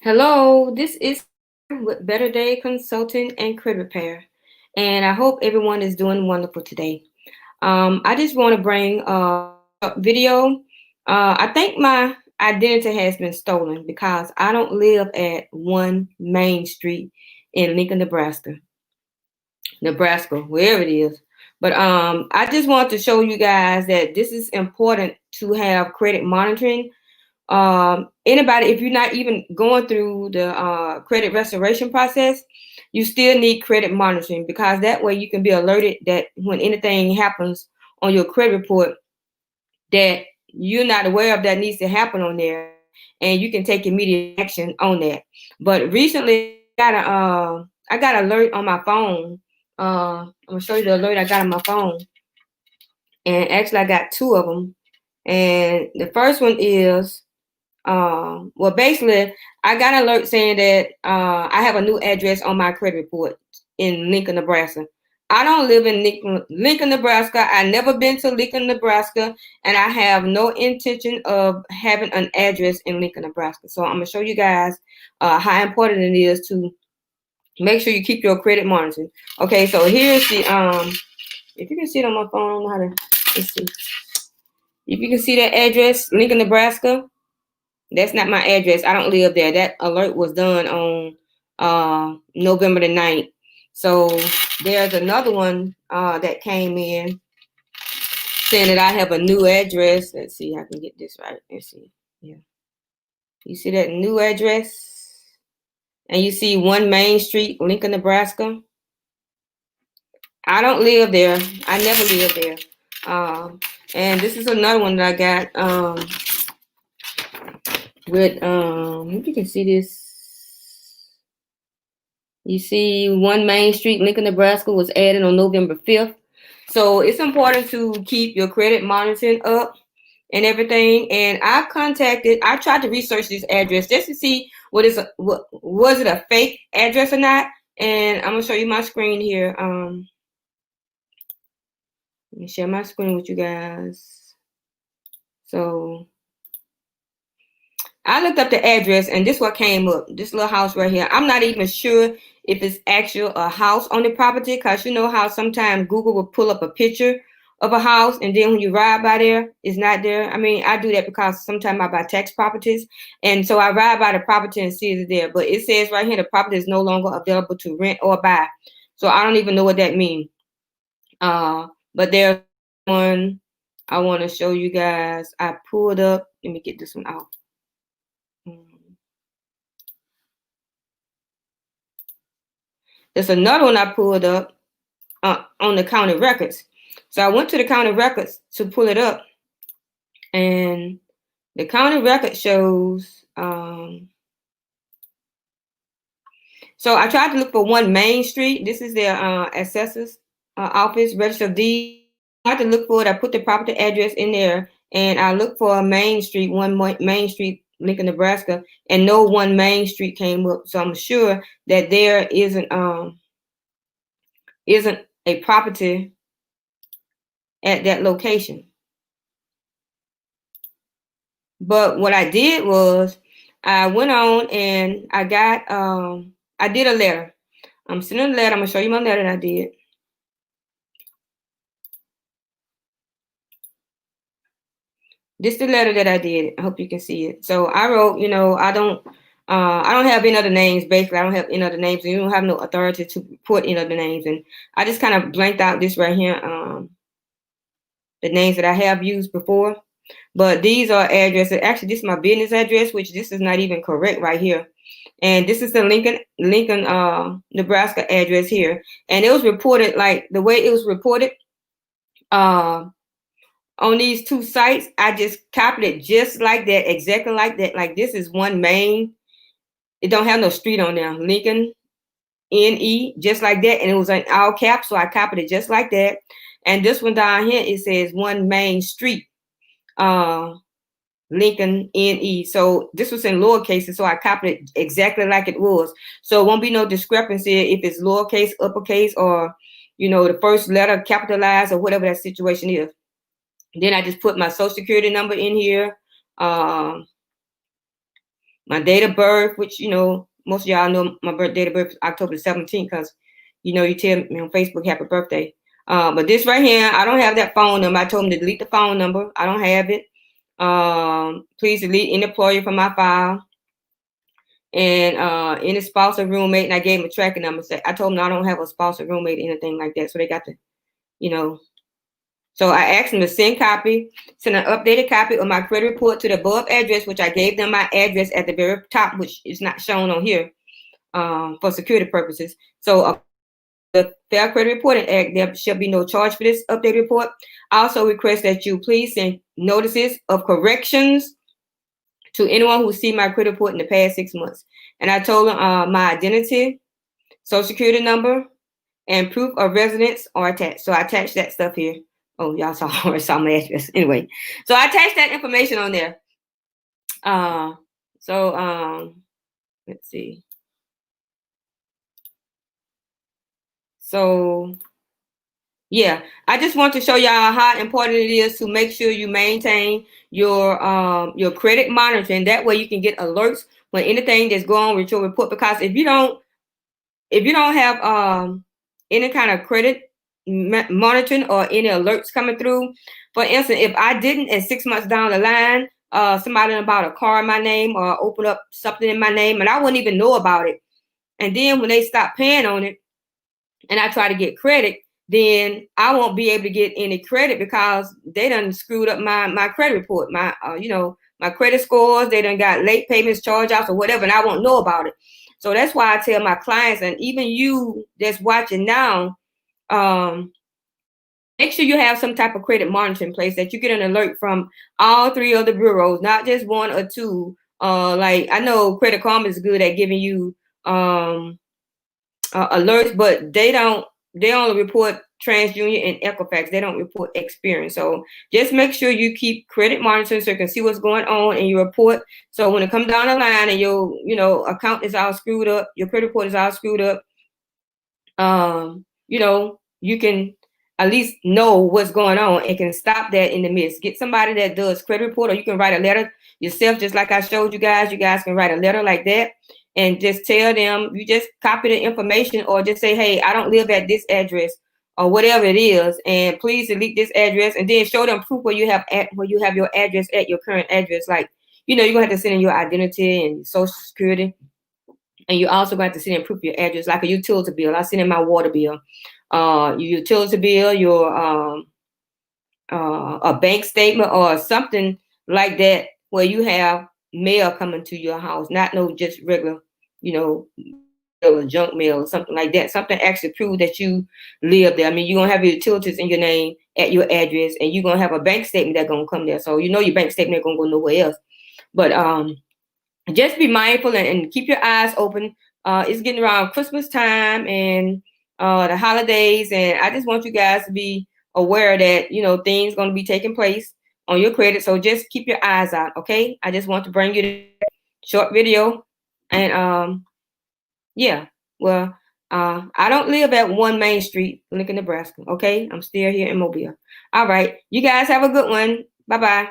Hello, this is with Better Day Consulting and Credit Repair, and I hope everyone is doing wonderful today. I just want to bring a video. I think my identity has been stolen because I don't live at 1 Main Street in Lincoln, Nebraska, wherever it is. But I just want to show you guys that this is important to have credit monitoring. Anybody, if you're not even going through the credit restoration process, you still need credit monitoring because that way you can be alerted that when anything happens on your credit report that you're not aware of that needs to happen on there, and you can take immediate action on that. But recently, I got an alert on my phone. I'm gonna show you the alert I got on my phone, and actually I got two of them. And the first one is well, basically, I got an alert saying that I have a new address on my credit report in Lincoln, Nebraska. I don't live in Lincoln, Nebraska. I've never been to Lincoln, Nebraska, and I have no intention of having an address in Lincoln, Nebraska. So I'm gonna show you guys how important it is to make sure you keep your credit monitoring. Okay, so here's the if you can see it on my phone, I don't know how to. Let's see. If you can see that address, Lincoln, Nebraska. That's not my address. I don't live there. That alert was done on November the 9th. So there's another one that came in saying that I have a new address. Let's see, I can get this right. Let's see. Yeah. You see that new address? And you see 1 Main Street, Lincoln, Nebraska. I don't live there. I never lived there. And this is another one that I got with if you can see this. You see 1 Main Street, Lincoln, Nebraska was added on November 5th. So it's important to keep your credit monitoring up and everything. And I tried to research this address just to see what was it a fake address or not. And I'm gonna show you my screen here. Let me share my screen with you guys. So I looked up the address and this is what came up. This little house right here. I'm not even sure if it's actual a house on the property because you know how sometimes Google will pull up a picture of a house and then when you ride by there, it's not there. I mean, I do that because sometimes I buy tax properties and so I ride by the property and see it's there. But it says right here the property is no longer available to rent or buy. So I don't even know what that means. But there's one I want to show you guys. I pulled up. Let me get this one out. There's another one I pulled up on the county records. So I went to the county records to pull it up, and the county record shows. So I tried to look for 1 Main Street. This is their assessors office, register of deeds. I had to look for it. I put the property address in there, and I looked for Main Street, 1 Main Street, Lincoln, Nebraska, and no 1 Main Street came up. So I'm sure that there isn't a property at that location. But what I did was I went on and I got I did a letter. I'm sending a letter. I'm gonna show you my letter that I did. This is the letter that I did. I hope you can see it. So I wrote, you know, I don't have any other names. Basically, I don't have any other names, and you don't have no authority to put any other names. And I just kind of blanked out this right here, the names that I have used before. But these are addresses. Actually, this is my business address, which this is not even correct right here. And this is the Lincoln, Nebraska address here. And it was reported like the way it was reported on these two sites. I just copied it just like that, exactly like that. Like this is 1 Main. It don't have no street on there. Lincoln, NE, just like that. And it was in all caps, so I copied it just like that. And this one down here, it says 1 Main Street. Lincoln NE. So this was in lowercase, so I copied it exactly like it was. So it won't be no discrepancy if it's lowercase, uppercase, or you know, the first letter capitalized or whatever that situation is. Then I just put my social security number in here. my date of birth, which, you know, most of y'all know my date of birth is October 17th because, you know, you tell me on Facebook, happy birthday. But this right here, I don't have that phone number. I told them to delete the phone number. I don't have it. Please delete any employer from my file and any spouse or roommate. And I gave them a tracking number. I told them I don't have a spouse or roommate or anything like that. So they got to, you know. So I asked them to send an updated copy of my credit report to the above address, which I gave them my address at the very top, which is not shown on here for security purposes. So the Fair Credit Reporting Act, there shall be no charge for this updated report. I also request that you please send notices of corrections to anyone who see my credit report in the past 6 months. And I told them my identity, social security number, and proof of residence are attached. So I attached that stuff here. Oh, y'all saw my address. Anyway, so I attached that information on there. Let's see. So yeah, I just want to show y'all how important it is to make sure you maintain your credit monitoring. That way you can get alerts when anything that's going on with your report. Because if you don't have any kind of credit monitoring or any alerts coming through, for instance, if I didn't, and 6 months down the line, somebody bought a car in my name or opened up something in my name, and I wouldn't even know about it. And then when they stop paying on it, and I try to get credit, then I won't be able to get any credit because they done screwed up my credit report, my my credit scores. They done got late payments, charge offs, or whatever, and I won't know about it. So that's why I tell my clients, and even you that's watching now, make sure you have some type of credit monitoring in place that you get an alert from all 3 of the bureaus, not just 1 or 2. Like I know Credit Karma is good at giving you alerts, but they only report TransUnion and Equifax. They don't report Experian. So just make sure you keep credit monitoring so you can see what's going on in your report. So when it comes down the line and your account is all screwed up, your credit report is all screwed up, you can at least know what's going on and can stop that in the midst. Get somebody that does credit report, or you can write a letter yourself, just like I showed you guys. You guys can write a letter like that and just tell them, you just copy the information, or just say, hey, I don't live at this address, or whatever it is, and please delete this address, and then show them proof where you have your address at, your current address. Like, you're gonna have to send in your identity and social security, and you also got to send in proof of your address, like a utility bill. I send in my water bill, your utility bill, your a bank statement or something like that, where you have mail coming to your house, not no just regular, mail or junk mail or something like that. Something actually prove that you live there. I mean, you're gonna have your utilities in your name at your address, and you're gonna have a bank statement that's gonna come there. So your bank statement ain't gonna go nowhere else. But just be mindful and keep your eyes open. It's getting around Christmas time and the holidays, and I just want you guys to be aware that things going to be taking place on your credit. So just keep your eyes out, okay? I just want to bring you the short video, and yeah, well, I don't live at 1 Main Street, Lincoln, Nebraska. Okay, I'm still here in Mobile. All right, you guys have a good one. Bye bye.